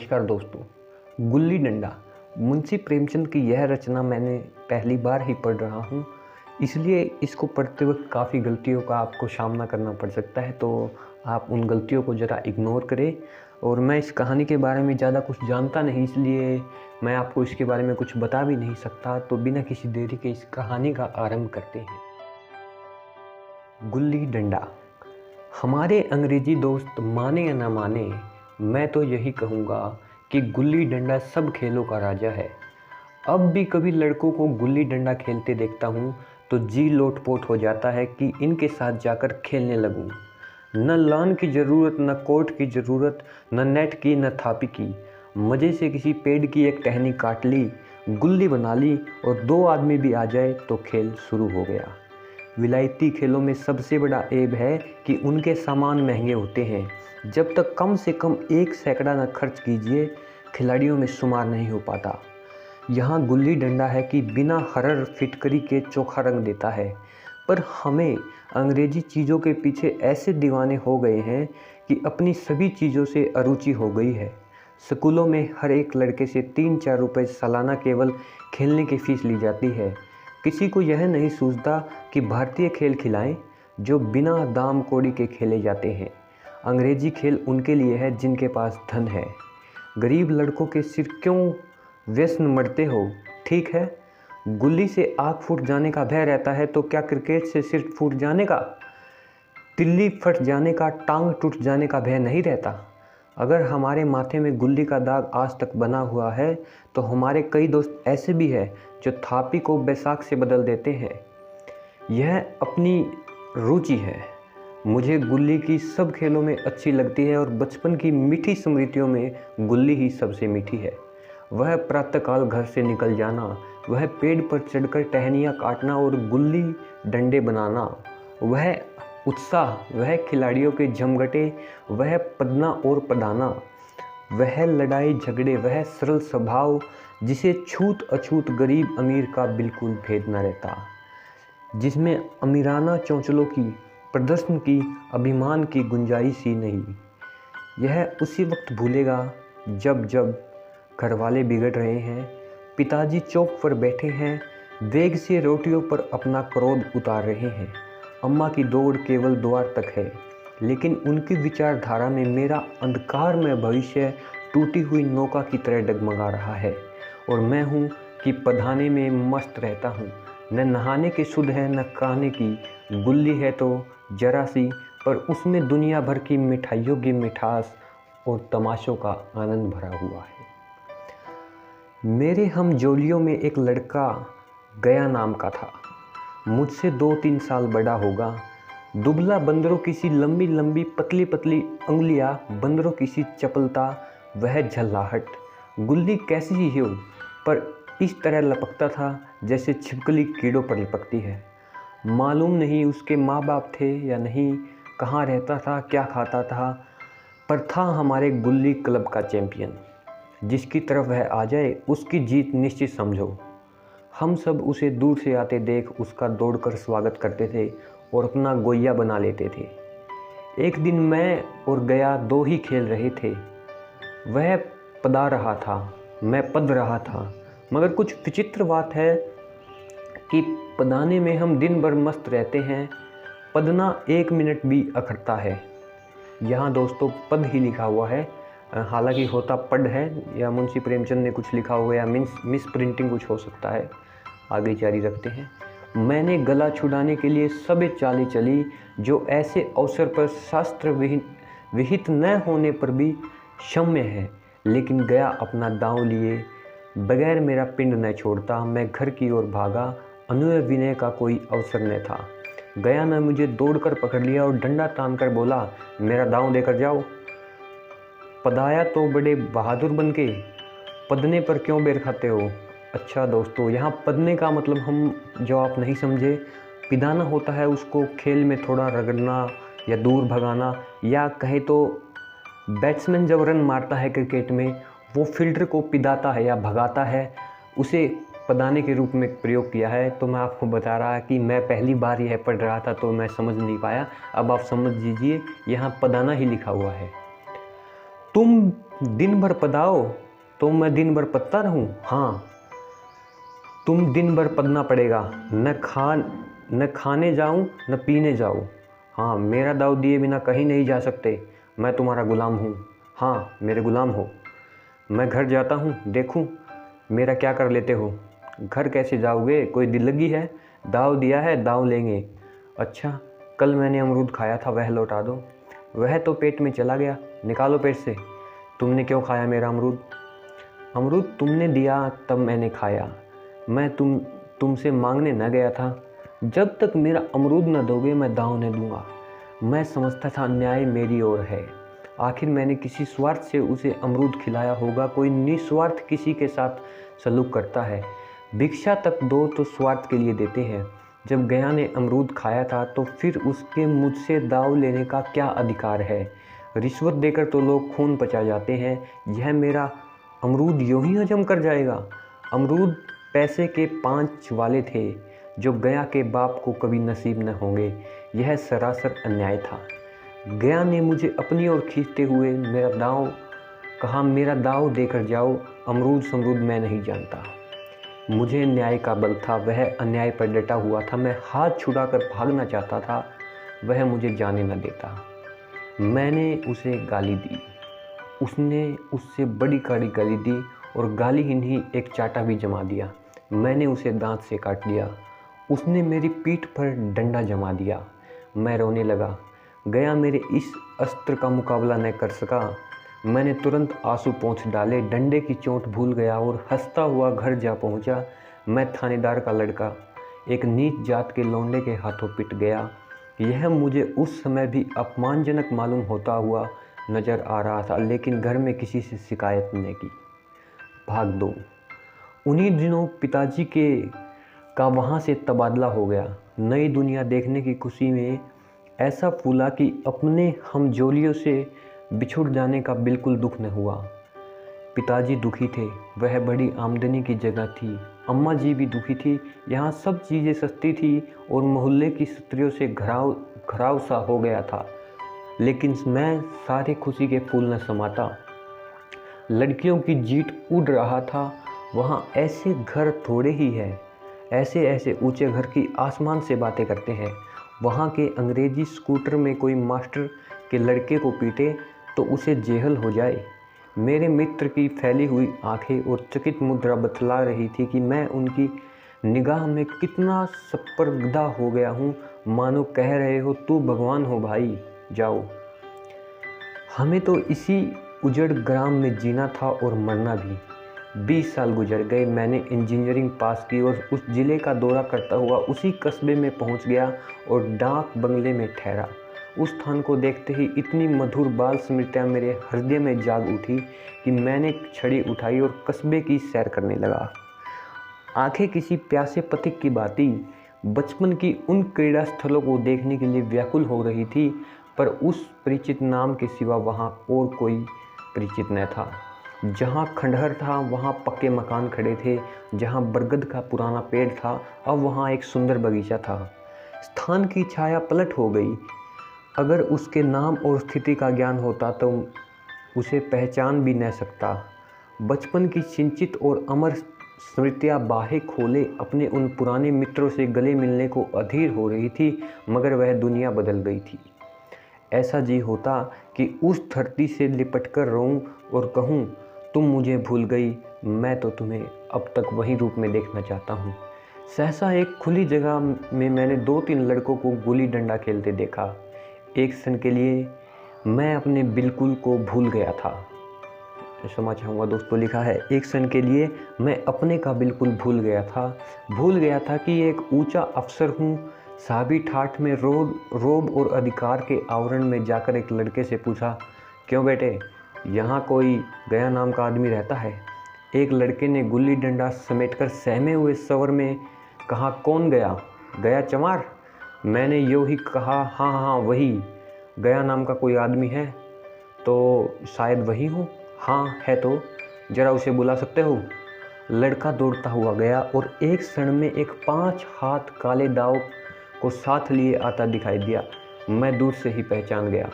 नमस्कार दोस्तों। गुल्ली डंडा मुंशी प्रेमचंद की यह रचना मैंने पहली बार ही पढ़ रहा हूँ, इसलिए इसको पढ़ते वक्त काफ़ी गलतियों का आपको सामना करना पड़ सकता है, तो आप उन गलतियों को ज़रा इग्नोर करें। और मैं इस कहानी के बारे में ज़्यादा कुछ जानता नहीं, इसलिए मैं आपको इसके बारे में कुछ बता भी नहीं सकता। तो बिना किसी देरी के इस कहानी का आरंभ करते हैं। गुल्ली डंडा। हमारे अंग्रेजी दोस्त माने या ना माने, मैं तो यही कहूँगा कि गुल्ली डंडा सब खेलों का राजा है। अब भी कभी लड़कों को गुल्ली डंडा खेलते देखता हूँ तो जी लोटपोट हो जाता है कि इनके साथ जाकर खेलने लगूँ। न लॉन की ज़रूरत, न कोर्ट की ज़रूरत, न नेट की, न थापी की। मज़े से किसी पेड़ की एक टहनी काट ली, गुल्ली बना ली और दो आदमी भी आ जाए तो खेल शुरू हो गया। विलायती खेलों में सबसे बड़ा ऐब है कि उनके सामान महंगे होते हैं। जब तक कम से कम 1 सैकड़ा न खर्च कीजिए, खिलाड़ियों में शुमार नहीं हो पाता। यहाँ गुल्ली डंडा है कि बिना हरर फिटकरी के चोखा रंग देता है। पर हमें अंग्रेजी चीज़ों के पीछे ऐसे दीवाने हो गए हैं कि अपनी सभी चीज़ों से अरुचि हो गई है। स्कूलों में हर एक लड़के से 3-4 रुपये सालाना केवल खेलने की फ़ीस ली जाती है। किसी को यह नहीं सूझता कि भारतीय खेल खिलाएं जो बिना दाम कौड़ी के खेले जाते हैं। अंग्रेजी खेल उनके लिए है जिनके पास धन है। गरीब लड़कों के सिर क्यों व्यसन मरते हो? ठीक है, गुल्ली से आँख फूट जाने का भय रहता है, तो क्या क्रिकेट से सिर फूट जाने का, तिल्ली फट जाने का, टांग टूट जाने का भय नहीं रहता? अगर हमारे माथे में गुल्ली का दाग आज तक बना हुआ है तो हमारे कई दोस्त ऐसे भी हैं जो थापी को बैसाख से बदल देते हैं। यह अपनी रुचि है। मुझे गुल्ली की सब खेलों में अच्छी लगती है और बचपन की मीठी स्मृतियों में गुल्ली ही सबसे मीठी है। वह प्रातःकाल घर से निकल जाना, वह पेड़ पर चढ़कर टहनियाँ काटना और गुल्ली डंडे बनाना, वह उत्साह, वह खिलाड़ियों के जमघटे, वह पदना और पदाना, वह लड़ाई झगड़े, वह सरल स्वभाव जिसे छूत अछूत गरीब अमीर का बिल्कुल भेद न रहता, जिसमें अमीराना चौंचलों की, प्रदर्शन की, अभिमान की गुंजाइश ही नहीं। यह उसी वक्त भूलेगा जब जब घर वाले बिगड़ रहे हैं, पिताजी चौक पर बैठे हैं, वेग से रोटियों पर अपना क्रोध उतार रहे हैं, अम्मा की दौड़ केवल द्वार तक है, लेकिन उनकी विचारधारा में मेरा अंधकारमय भविष्य टूटी हुई नौका की तरह डगमगा रहा है। और मैं हूँ कि पधाने में मस्त रहता हूँ। न नहाने की सुध है, न कहने की। गुल्ली है तो जरा सी, पर उसमें दुनिया भर की मिठाइयों की मिठास और तमाशों का आनंद भरा हुआ है। मेरे हम जोलियों में एक लड़का गया नाम का था। मुझसे 2-3 साल बड़ा होगा। दुबला, बंदरों की सी लंबी लंबी पतली पतली उंगलियां, बंदरों की सी चपलता, वह झल्लाहट। गुल्ली कैसी ही हो, पर इस तरह लपकता था जैसे छिपकली कीड़ों पर लपकती है। मालूम नहीं उसके माँ बाप थे या नहीं, कहाँ रहता था, क्या खाता था, पर था हमारे गुल्ली क्लब का चैंपियन। जिसकी तरफ वह आ जाए उसकी जीत निश्चित समझो। हम सब उसे दूर से आते देख उसका दौड़कर स्वागत करते थे और अपना गोया बना लेते थे। एक दिन मैं और गया 2 ही खेल रहे थे। वह पदा रहा था, मैं पद रहा था, मगर कुछ विचित्र बात है कि पदाने में हम दिन भर मस्त रहते हैं, पदना 1 मिनट भी अखरता है। यहाँ दोस्तों पद ही लिखा हुआ है, हालांकि होता पढ़ है, या मुंशी प्रेमचंद ने कुछ लिखा हुआ या मिस प्रिंटिंग कुछ हो सकता है। आगे जारी रखते हैं। मैंने गला छुड़ाने के लिए सबे चाली चली, जो ऐसे अवसर पर शास्त्र विहित न होने पर भी क्षम्य है, लेकिन गया अपना दांव लिए, बगैर मेरा पिंड न छोड़ता। मैं घर की ओर भागा, अनुय विनय का कोई अवसर न था। गया ने मुझे दौड़कर पकड़ लिया और डंडा तानकर बोला, मेरा दांव देकर जाओ। पदाया तो बड़े बहादुर बन के, पदने पर क्यों बेर खाते हो? अच्छा दोस्तों, यहाँ पदने का मतलब हम जो आप नहीं समझे, पिदाना होता है उसको खेल में थोड़ा रगड़ना या दूर भगाना, या कहे तो बैट्समैन जब रन मारता है क्रिकेट में, वो फील्डर को पिदाता है या भगाता है, उसे पदाने के रूप में प्रयोग किया है। तो मैं आपको बता रहा कि मैं पहली बार यह पढ़ रहा था तो मैं समझ नहीं पाया, अब आप समझ लीजिए, यहाँ पदाना ही लिखा हुआ है। तुम दिन भर पदाओ तो मैं दिन भर पदता रहूं? हाँ, तुम दिन भर पदना पड़ेगा, न खाने जाऊं न पीने जाऊं। हाँ, मेरा दाव दिए बिना कहीं नहीं जा सकते। मैं तुम्हारा गुलाम हूँ। हाँ, मेरे गुलाम हो। मैं घर जाता हूँ, देखूँ मेरा क्या कर लेते हो। घर कैसे जाओगे, कोई दिल लगी है? दाव दिया है, दाव लेंगे। अच्छा, कल मैंने अमरूद खाया था, वह लौटा दो। वह तो पेट में चला गया, निकालो पेट से। तुमने क्यों खाया मेरा अमरूद? अमरूद तुमने दिया तब मैंने खाया। मैं तुमसे मांगने न गया था। जब तक मेरा अमरूद न दोगे मैं दाव न दूंगा। मैं समझता था अन्याय मेरी ओर है। आखिर मैंने किसी स्वार्थ से उसे अमरूद खिलाया होगा। कोई निस्वार्थ किसी के साथ सलूक करता है। भिक्षा तक दो तो स्वार्थ के लिए देते हैं। जब गया ने अमरूद खाया था तो फिर उसके मुझसे दाव लेने का क्या अधिकार है? रिश्वत देकर तो लोग खून पचा जाते हैं। यह मेरा अमरूद यूं ही हजम कर जाएगा? अमरूद पैसे के 5 वाले थे जो गया के बाप को कभी नसीब न होंगे। यह सरासर अन्याय था। गया ने मुझे अपनी ओर खींचते हुए मेरा दाव देकर जाओ। अमरूद समरूद मैं नहीं जानता। मुझे न्याय का बल था, वह अन्याय पर डटा हुआ था। मैं हाथ छुड़ाकर भागना चाहता था, वह मुझे जाने न देता। मैंने उसे गाली दी, उसने उससे बड़ी कड़ी गाली दी और गाली ही नहीं एक चाटा भी जमा दिया। मैंने उसे दांत से काट दिया। उसने मेरी पीठ पर डंडा जमा दिया। मैं रोने लगा। गया मेरे इस अस्त्र का मुकाबला न कर सका। मैंने तुरंत आंसू पोंछ डाले, डंडे की चोट भूल गया और हंसता हुआ घर जा पहुंचा। मैं थानेदार का लड़का एक नीच जात के लौंडे के हाथों पिट गया। यह मुझे उस समय भी अपमानजनक मालूम होता हुआ नज़र आ रहा था, लेकिन घर में किसी से शिकायत न की। भाग 2। उन्हीं दिनों पिताजी का वहाँ से तबादला हो गया। नई दुनिया देखने की खुशी में ऐसा फूला कि अपने हमजोलियों से बिछुड़ जाने का बिल्कुल दुख न हुआ। पिताजी दुखी थे, वह बड़ी आमदनी की जगह थी। अम्मा जी भी दुखी थी। यहाँ सब चीज़ें सस्ती थी और मोहल्ले की स्त्रियों से घराव सा हो गया था। लेकिन मैं सारे खुशी के फूल न समाता। लड़कियों की जीट उड़ रहा था। वहाँ ऐसे घर थोड़े ही हैं। ऐसे ऐसे ऊंचे घर की आसमान से बातें करते हैं। वहाँ के अंग्रेजी स्कूटर में कोई मास्टर के लड़के को पीटे तो उसे जेहल हो जाए। मेरे मित्र की फैली हुई आंखें और चकित मुद्रा बतला रही थी कि मैं उनकी निगाह में कितना सपर्दा हो गया हूँ। मानो कह रहे हो तू भगवान हो भाई, जाओ। हमें तो इसी उजड़ ग्राम में जीना था और मरना भी। 20 साल गुजर गए। मैंने इंजीनियरिंग पास की और उस ज़िले का दौरा करता हुआ उसी कस्बे में पहुंच गया और डाक बंगले में ठहरा। उस स्थान को देखते ही इतनी मधुर बाल स्मृतियाँ मेरे हृदय में जाग उठी कि मैंने छड़ी उठाई और कस्बे की सैर करने लगा। आंखें किसी प्यासे पथिक की भांति बचपन की उन क्रीड़ा स्थलों को देखने के लिए व्याकुल हो रही थी, पर उस परिचित नाम के सिवा वहाँ और कोई परिचित न था। जहाँ खंडहर था वहाँ पक्के मकान खड़े थे। जहाँ बरगद का पुराना पेड़ था अब वहाँ एक सुंदर बगीचा था। स्थान की छाया पलट हो गई। अगर उसके नाम और स्थिति का ज्ञान होता तो उसे पहचान भी न सकता। बचपन की सिंचित और अमर स्मृतियाँ बाहें खोले अपने उन पुराने मित्रों से गले मिलने को अधीर हो रही थी, मगर वह दुनिया बदल गई थी। ऐसा जी होता कि उस धरती से लिपटकर रोऊं और कहूं, तुम मुझे भूल गई, मैं तो तुम्हें अब तक वही रूप में देखना चाहता हूँ। सहसा एक खुली जगह में मैंने 2-3 लड़कों को गुल्ली डंडा खेलते देखा। एक क्षण के लिए मैं अपने बिल्कुल को भूल गया था। क्षमा चाहूँगा दोस्तों, लिखा है एक क्षण के लिए मैं अपने का बिल्कुल भूल गया था कि एक ऊंचा अफसर हूँ। साबी ठाठ में रोब और अधिकार के आवरण में जाकर एक लड़के से पूछा, क्यों बेटे, यहाँ कोई गया नाम का आदमी रहता है? एक लड़के ने गुल्ली डंडा समेटकर सहमे हुए स्वर में कहा, कौन गया? गया चमार? मैंने यूँ ही कहा, हाँ वही। गया नाम का कोई आदमी है? तो शायद वही हो। हाँ है, तो ज़रा उसे बुला सकते हो? लड़का दौड़ता हुआ गया और एक क्षण में एक 5 हाथ काले दाव को साथ लिए आता दिखाई दिया। मैं दूर से ही पहचान गया।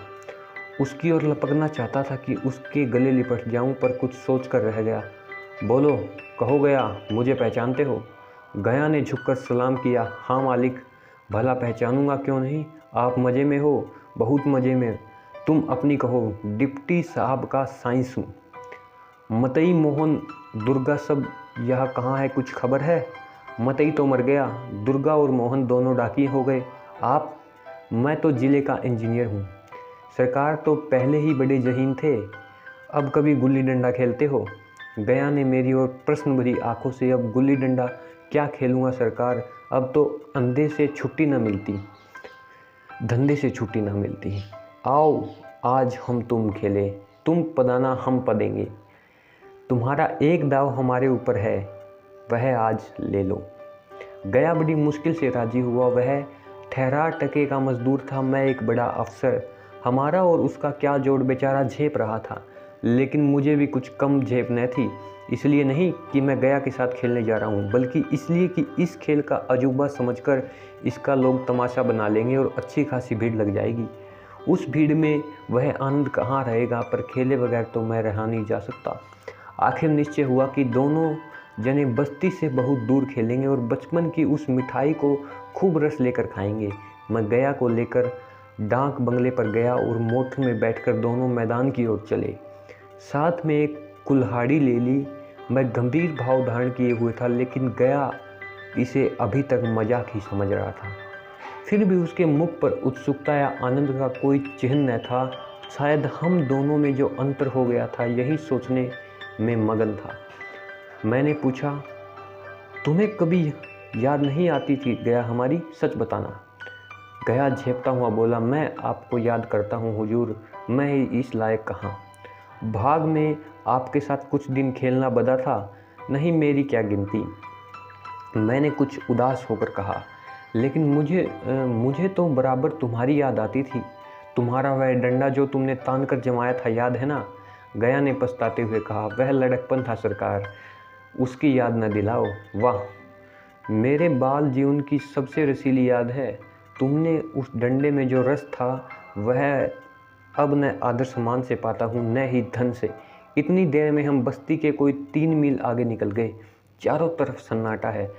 उसकी ओर लपकना चाहता था कि उसके गले लिपट जाऊं, पर कुछ सोच कर रह गया। बोलो, कहो गया, मुझे पहचानते हो? गया ने झुककर सलाम किया। हाँ मालिक, भला पहचानूंगा क्यों नहीं। आप मज़े में हो? बहुत मज़े में। तुम अपनी कहो। डिप्टी साहब का साइंस हूँ। मतई, मोहन, दुर्गा सब यह कहाँ है, कुछ खबर है? मतई तो मर गया, दुर्गा और मोहन दोनों डाकी हो गए। आप? मैं तो जिले का इंजीनियर हूँ। सरकार तो पहले ही बड़े जहीन थे। अब कभी गुल्ली डंडा खेलते हो? गया ने मेरी ओर प्रश्न भरी आंखों से, अब गुल्ली डंडा क्या खेलूँगा सरकार, अब तो अंधे से छुट्टी न मिलती, धंधे से छुट्टी न मिलती। आओ आज हम तुम खेले, तुम पदाना हम पदेंगे। तुम्हारा एक दाव हमारे ऊपर है, वह आज ले लो। गया बड़ी मुश्किल से राजी हुआ। वह ठहरा टके का मजदूर था, मैं एक बड़ा अफसर। हमारा और उसका क्या जोड़, बेचारा झेप रहा था, लेकिन मुझे भी कुछ कम झेप न थी। इसलिए नहीं कि मैं गया के साथ खेलने जा रहा हूँ, बल्कि इसलिए कि इस खेल का अजूबा समझकर इसका लोग तमाशा बना लेंगे और अच्छी खासी भीड़ लग जाएगी। उस भीड़ में वह आनंद कहाँ रहेगा, पर खेले बगैर तो मैं रहा नहीं जा सकता। आखिर निश्चय हुआ कि दोनों जने बस्ती से बहुत दूर खेलेंगे और बचपन की उस मिठाई को खूब रस लेकर खाएंगे। मैं गया को लेकर डाक बंगले पर गया और मोटर में बैठकर दोनों मैदान की ओर चले। साथ में एक कुल्हाड़ी ले ली। मैं गंभीर भाव धारण किए हुए था, लेकिन गया इसे अभी तक मजाक ही समझ रहा था। फिर भी उसके मुख पर उत्सुकता या आनंद का कोई चिन्ह न था। शायद हम दोनों में जो अंतर हो गया था, यही सोचने में मगन था। मैंने पूछा, तुम्हें कभी याद नहीं आती थी गया हमारी, सच बताना। गया झेपता हुआ बोला, मैं आपको याद करता हूँ हुजूर, मैं ही इस लायक कहाँ। भाग में आपके साथ कुछ दिन खेलना बदा था, नहीं मेरी क्या गिनती। मैंने कुछ उदास होकर कहा, लेकिन मुझे तो बराबर तुम्हारी याद आती थी। तुम्हारा वह डंडा जो तुमने तान कर जमाया था, याद है ना? गया ने पछताते हुए कहा, वह लड़कपन था सरकार, उसकी याद न दिलाओ। वाह, मेरे बाल जीवन की सबसे रसीली याद है। तुमने उस डंडे में जो रस था, वह अब न आदर सम्मान से पाता हूँ, न ही धन से। इतनी देर में हम बस्ती के कोई 3 मील आगे निकल गए। चारों तरफ सन्नाटा है।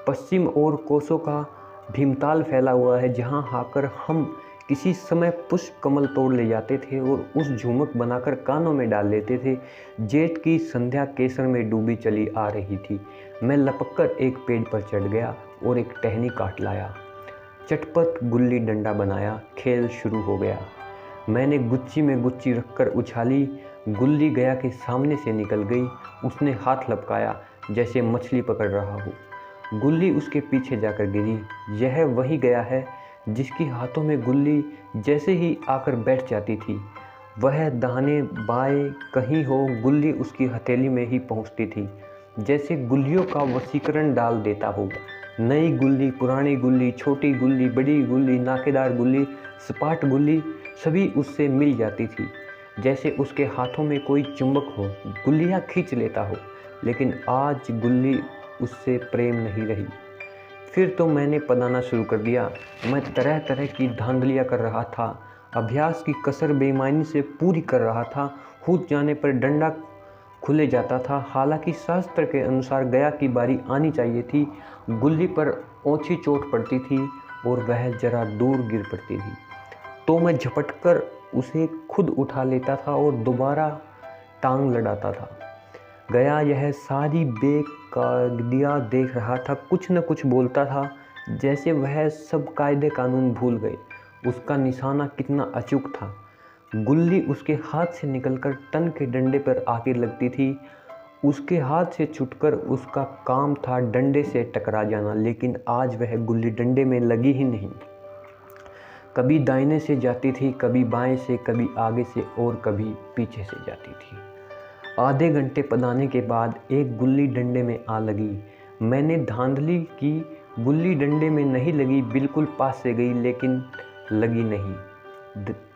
पश्चिम और कोसों का भीमताल फैला हुआ है, जहाँ आकर हम किसी समय पुष्प कमल तोड़ ले जाते थे और उस झुमक बनाकर कानों में डाल लेते थे। जेठ की संध्या केसर में डूबी चली आ रही थी। मैं लपककर एक पेड़ पर चढ़ गया और एक टहनी काट लाया। चटपट गुल्ली डंडा बनाया। खेल शुरू हो गया। मैंने गुच्ची में गुच्ची रखकर उछाली। गुल्ली गया के सामने से निकल गई। उसने हाथ लपकाया जैसे मछली पकड़ रहा हो। गुल्ली उसके पीछे जाकर गिरी। यह वही गया है जिसकी हाथों में गुल्ली जैसे ही आकर बैठ जाती थी, वह दाहिने बाएं कहीं हो, गुल्ली उसकी हथेली में ही पहुंचती थी, जैसे गुल्लियों का वशीकरण डाल देता हो। नई गुल्ली, पुरानी गुल्ली, छोटी गुल्ली, बड़ी गुल्ली, नाकेदार गुल्ली, सपाट गुल्ली, सभी उससे मिल जाती थी, जैसे उसके हाथों में कोई चुंबक हो, गुल्लियाँ खींच लेता हो। लेकिन आज गुल्ली उससे प्रेम नहीं रही। फिर तो मैंने पदाना शुरू कर दिया। मैं तरह तरह की धांधलियाँ कर रहा था, अभ्यास की कसर बेईमानी से पूरी कर रहा था। कूद जाने पर डंडा खुले जाता था। हालांकि शास्त्र के अनुसार गया की बारी आनी चाहिए थी। गुल्ली पर ओछी चोट पड़ती थी और वह जरा दूर गिर पड़ती थी, तो मैं झपटकर उसे खुद उठा लेता था और दोबारा टांग लड़ाता था। गया यह सारी बेकायदियाँ देख रहा था, कुछ न कुछ बोलता था, जैसे वह सब कायदे कानून भूल गए। उसका निशाना कितना अचूक था। गुल्ली उसके हाथ से निकलकर टन के डंडे पर आके लगती थी। उसके हाथ से छूटकर उसका काम था डंडे से टकरा जाना, लेकिन आज वह गुल्ली डंडे में लगी ही नहीं। कभी दाहिने से जाती थी, कभी बाएं से, कभी आगे से और कभी पीछे से जाती थी। आधे घंटे पदाने के बाद एक गुल्ली डंडे में आ लगी। मैंने धांधली की, गुल्ली डंडे में नहीं लगी, बिल्कुल पास से गई, लेकिन लगी नहीं।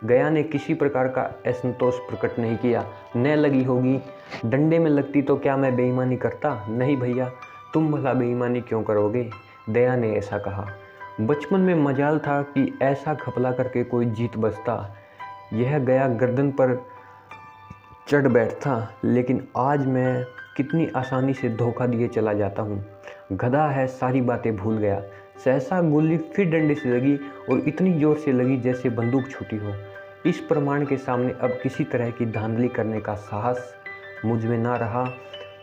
गया ने किसी प्रकार का असंतोष प्रकट नहीं किया। न लगी होगी, डंडे में लगती तो क्या मैं बेईमानी करता? नहीं भैया, तुम भला बेईमानी क्यों करोगे? दया ने ऐसा कहा। बचपन में मजाल था कि ऐसा घपला करके कोई जीत बचता। यह गया गर्दन पर चढ़ बैठता, लेकिन आज मैं कितनी आसानी से धोखा दिए चला जाता हूँ। गधा है, सारी बातें भूल गया। सहसा गुल्ली फिर डंडे से लगी और इतनी जोर से लगी जैसे बंदूक छूटी हो। इस प्रमाण के सामने अब किसी तरह की धांधली करने का साहस मुझ में ना रहा,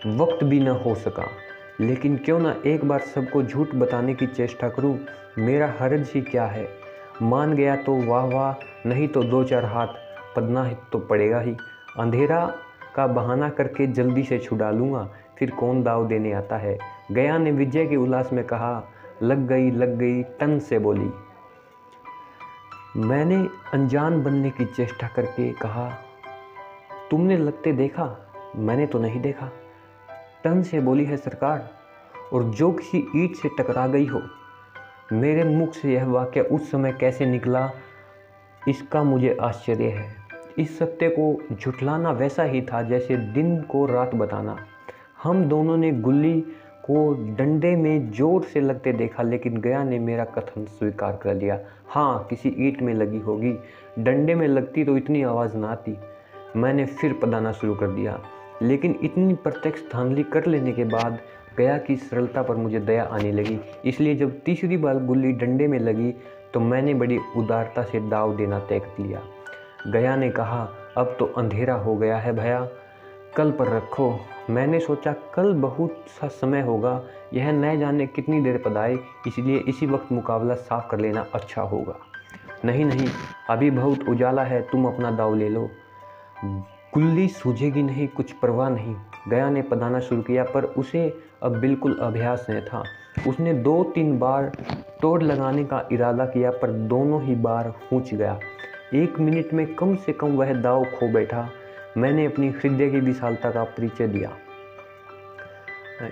वक्त भी न हो सका। लेकिन क्यों ना एक बार सबको झूठ बताने की चेष्टा करूं, मेरा हर्ज ही क्या है। मान गया तो वाह वाह, नहीं तो दो चार हाथ पदना ही तो पड़ेगा ही। अंधेरा का बहाना करके जल्दी से छुड़ा लूँगा, फिर कौन दाव देने आता है। गया ने विजय के उल्लास में कहा, लग गई टन से बोली। मैंने अनजान बनने की चेष्टा करके कहा, तुमने लगते देखा? मैंने तो नहीं देखा। टन से बोली है सरकार, और जो किसी ईंट से टकरा गई हो। मेरे मुख से यह वाक्य उस समय कैसे निकला, इसका मुझे आश्चर्य है। इस सत्य को झुठलाना वैसा ही था जैसे दिन को रात बताना। हम दोनों ने गुल्ली को डंडे में जोर से लगते देखा, लेकिन गया ने मेरा कथन स्वीकार कर लिया। हाँ, किसी ईंट में लगी होगी, डंडे में लगती तो इतनी आवाज़ ना आती। मैंने फिर पदाना शुरू कर दिया, लेकिन इतनी प्रत्यक्ष धांधली कर लेने के बाद गया की सरलता पर मुझे दया आने लगी। इसलिए जब तीसरी बार गुल्ली डंडे में लगी तो मैंने बड़ी उदारता से दाव देना तय कर लिया। गया ने कहा, अब तो अंधेरा हो गया है भैया, कल पर रखो। मैंने सोचा कल बहुत सा समय होगा, यह न जाने कितनी देर पदाए, इसलिए इसी वक्त मुकाबला साफ कर लेना अच्छा होगा। नहीं, अभी बहुत उजाला है, तुम अपना दाव ले लो, गुल्ली सूझेगी नहीं, कुछ परवाह नहीं। गया ने पदाना शुरू किया, पर उसे अब बिल्कुल अभ्यास नहीं था। उसने 2-3 बार तोड़ लगाने का इरादा किया, पर दोनों ही बार फूंच गया। 1 मिनट में कम से कम वह दाव खो बैठा। मैंने अपनी हृदय की विशालता का परिचय दिया,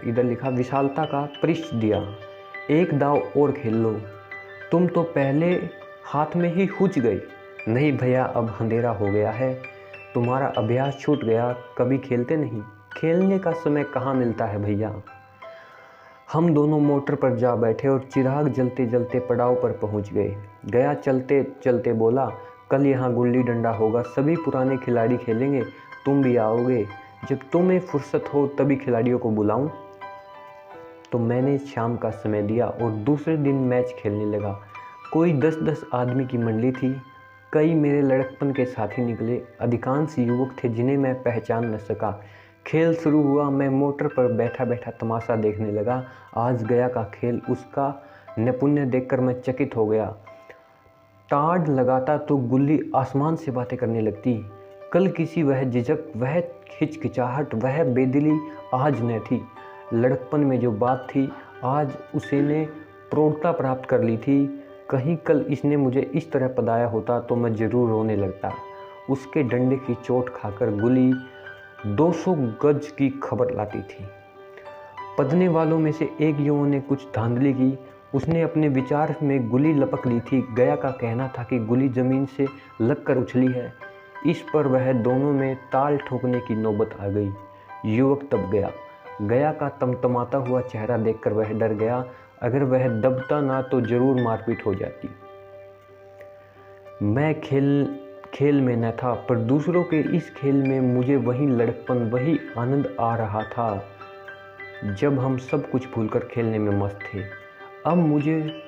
इधर लिखा विशालता का परिचय दिया। एक दाव और खेल लो, तुम तो पहले हाथ में ही हुच गई। नहीं भैया, अब अंधेरा हो गया है, तुम्हारा अभ्यास छूट गया, कभी खेलते नहीं। खेलने का समय कहाँ मिलता है भैया। हम दोनों मोटर पर जा बैठे और चिराग जलते जलते पड़ाव पर पहुंच गए। गया चलते चलते बोला, कल यहाँ गुल्ली डंडा होगा, सभी पुराने खिलाड़ी खेलेंगे, तुम भी आओगे। जब तुम्हें फुर्सत हो तभी खिलाड़ियों को बुलाऊं। तो मैंने शाम का समय दिया और दूसरे दिन मैच खेलने लगा। कोई 10-10 आदमी की मंडली थी। कई मेरे लड़कपन के साथी निकले, अधिकांश युवक थे जिन्हें मैं पहचान न सका। खेल शुरू हुआ, मैं मोटर पर बैठा बैठा तमाशा देखने लगा। आज गया का खेल, उसका नैपुण्य देखकर मैं चकित हो गया। टाड़ लगाता तो गुल्ली आसमान से बातें करने लगती। कल किसी वह झिझक, वह हिचकिचाहट, वह बेदिली आज न थी। लड़कपन में जो बात थी आज उसे ने प्रौढ़ता प्राप्त कर ली थी। कहीं कल इसने मुझे इस तरह पदाया होता तो मैं जरूर रोने लगता। उसके डंडे की चोट खाकर गुल्ली 200 गज की खबर लाती थी। पदने वालों में से एक युवा ने कुछ धांधली की। उसने अपने विचार में गुल्ली लपक ली थी। गया का कहना था कि गुल्ली जमीन से लगकर उछली है। इस पर वह दोनों में ताल ठोकने की नौबत आ गई। युवक तब गया का तमतमाता हुआ चेहरा देखकर वह डर गया। अगर वह दबता ना तो जरूर मारपीट हो जाती। मैं खेल में न था, पर दूसरों के इस खेल में मुझे वही लड़कपन, वही आनंद आ रहा था जब हम सब कुछ भूलकर खेलने में मस्त थे। अब मुझे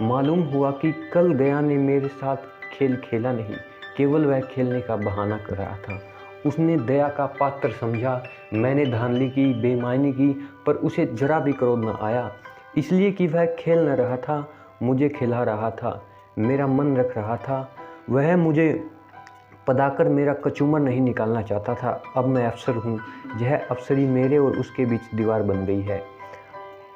मालूम हुआ कि कल गया ने मेरे साथ खेल खेला नहीं, केवल वह खेलने का बहाना कर रहा था। उसने दया का पात्र समझा। मैंने धांधली की, बेईमानी की, पर उसे जरा भी क्रोध न आया, इसलिए कि वह खेल न रहा था, मुझे खिला रहा था, मेरा मन रख रहा था। वह मुझे पदाकर मेरा कचूमर नहीं निकालना चाहता था। अब मैं अफसर हूँ, यह अफसरी मेरे और उसके बीच दीवार बन गई है।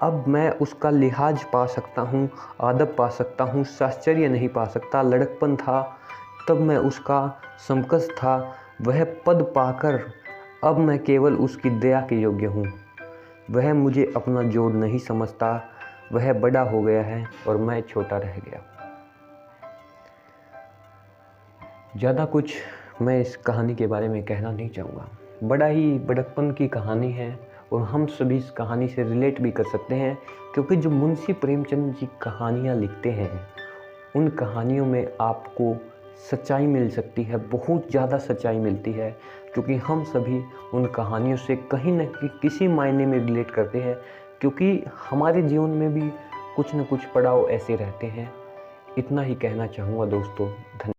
अब मैं उसका लिहाज पा सकता हूँ, आदब पा सकता हूँ, साश्चर्य नहीं पा सकता। लड़कपन था तब मैं उसका समकक्ष था, वह पद पाकर अब मैं केवल उसकी दया के योग्य हूँ। वह मुझे अपना जोड़ नहीं समझता, वह बड़ा हो गया है और मैं छोटा रह गया। ज़्यादा कुछ मैं इस कहानी के बारे में कहना नहीं चाहूँगा। बड़ा ही बड़कपन की कहानी है और हम सभी इस कहानी से रिलेट भी कर सकते हैं, क्योंकि जो मुंशी प्रेमचंद जी कहानियाँ लिखते हैं उन कहानियों में आपको सच्चाई मिल सकती है, बहुत ज़्यादा सच्चाई मिलती है, क्योंकि हम सभी उन कहानियों से कहीं न कहीं किसी मायने में रिलेट करते हैं, क्योंकि हमारे जीवन में भी कुछ न कुछ पड़ाव ऐसे रहते हैं। इतना ही कहना चाहूँगा दोस्तों। धन्यवाद।